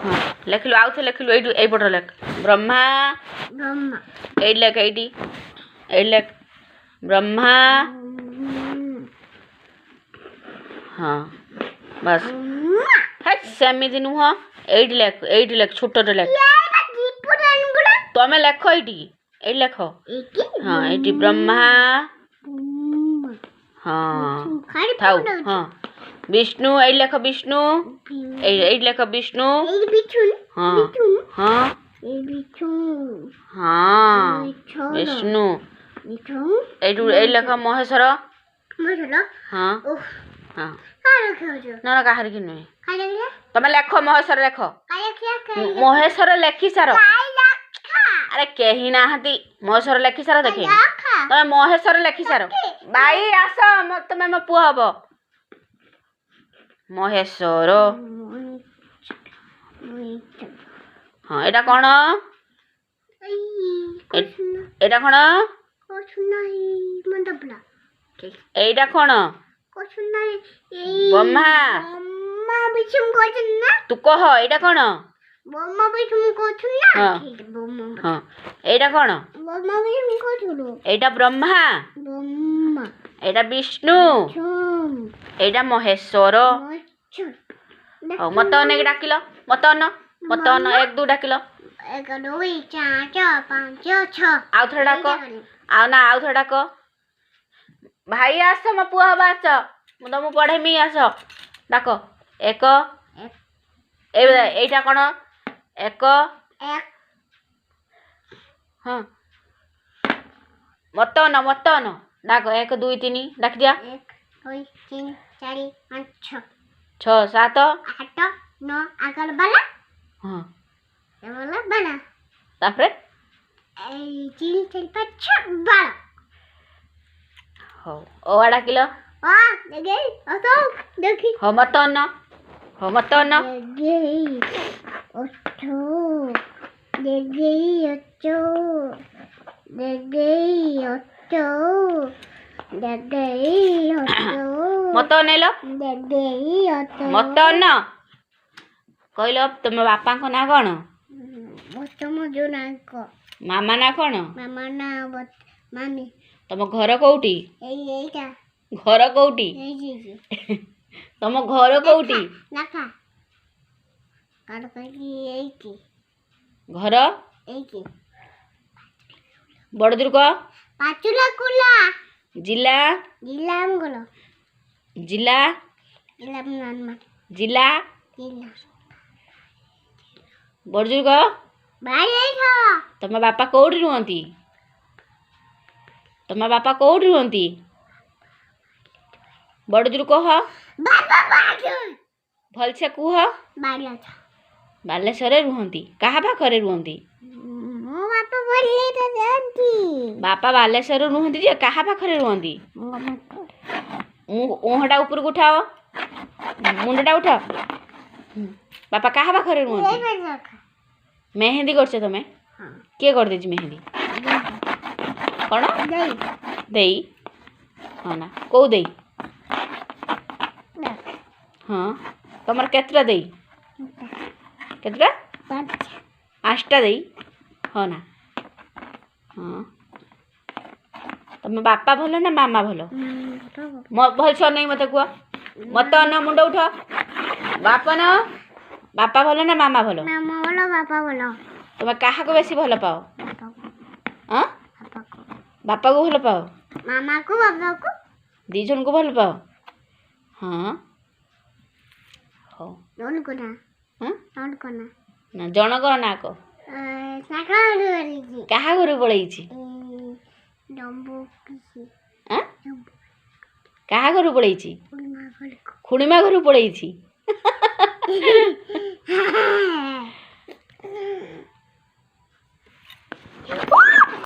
हाँ लिखिलु आउ थे लिखिलु एई पट लेख ब्रह्मा एई लेख एई लेख ब्रह्मा हाँ बस है सेमिति नुह एई लेख छोट लेख तमें लेख एई लेख हाँ एई ब्रह्मा हाँ थाउ हाँ विष्णु एई लेख विष्णु एई लेख विष्णु हाँ हाँ हाँ विष्णु एई लेख महेश्वर हाँ हाँ ना कहार कि नुहे तमें लेख महेश्वर लेख महेश्वर लेखि सार अरे कही ना महेश्वर लेखि सार देखे तमें महेश्वर लेखि सार भाई आस तुम्हें मो पुआ हम महेश्वर हाँ एटा कौन एटा कौन एटा कौन ब्रह्मा तू कह एटा कौन हाँ एटा कौन एटा ब्रह्मा एटा विष्णु एटा महेश्वर हाँ मत अनेक डाकिल मत अन 1 2 डाकिल 1 2 3 4 5 6 आउ थे डाक आउ थे डाक भाई आस मो पुआ हम आस मु तुमको पढ़ेमी आस डाक 1 एटा कौन 1 हाँ मत अन डाक 1 2 3 डाक दिया 1 2 3 4 5 6 7 8 9 आगल बाला हाँ बाला बाला तापरे 3 4 5 6 बाला हो ओ डाकिल वाह देखे तो देखी हो मत अन देगे ओठो देगे ओठो देगे ओठो देगे ओठो मत अनेल देगे ओठो मत अन कहल तुम बापा को ना कौन तुम जो ना को मामा ना कौन मामा ना मामी तुम घर कौटी एटा घर कौटी तुम घर कौटी नाका काड की एकी घर एकी बड़दुर्ग पाचुला कुला जिला जिला मंगल जिला जिला नानमा जिला जिला बड़दुर्ग बाड़ी था तुम बापा कौटी रुहंती तुम बापा कौटी रुहंती बड़दुर्ग कह बाबा बाड़ी भलसे कुह बाड़ी था बालेश्वर रुहंती कहा पाखरे रुहंती मो बापा बोले तो जानती बापा बालेश्वर रुहंती जे कहा पाखरे रुहंती ओहटा ऊपर को उठाओ मुंडटा उठाओ बापा कहा पाखरे रुहंती मेहंदी करछ तमे के कर देछि मेहंदी कोन देई हाँ ना को देई हाँ तमर केतरा देई केतरा 5टा देई हाँ ना हाँ तम बापा भलो ना मामा भलो भल छ नहीं मत कुआ मत ना मुंड उठ बापा भलो ना मामा भलो मामा बोलो पापा बोलो तुम क्या को बेसी भल पाओ हाँ बापा को भल पाओ मामा को पापा को 2 जन को भल पाओ हाँ हो दोन को ना हाँ दोन को ना ना जनकर ना को साका वाली क्या घर पड़ेछि डम्बो किसी हाँ क्या घर पड़ेछि उड़मा घर को खुड़ीमा घर पड़ेछि को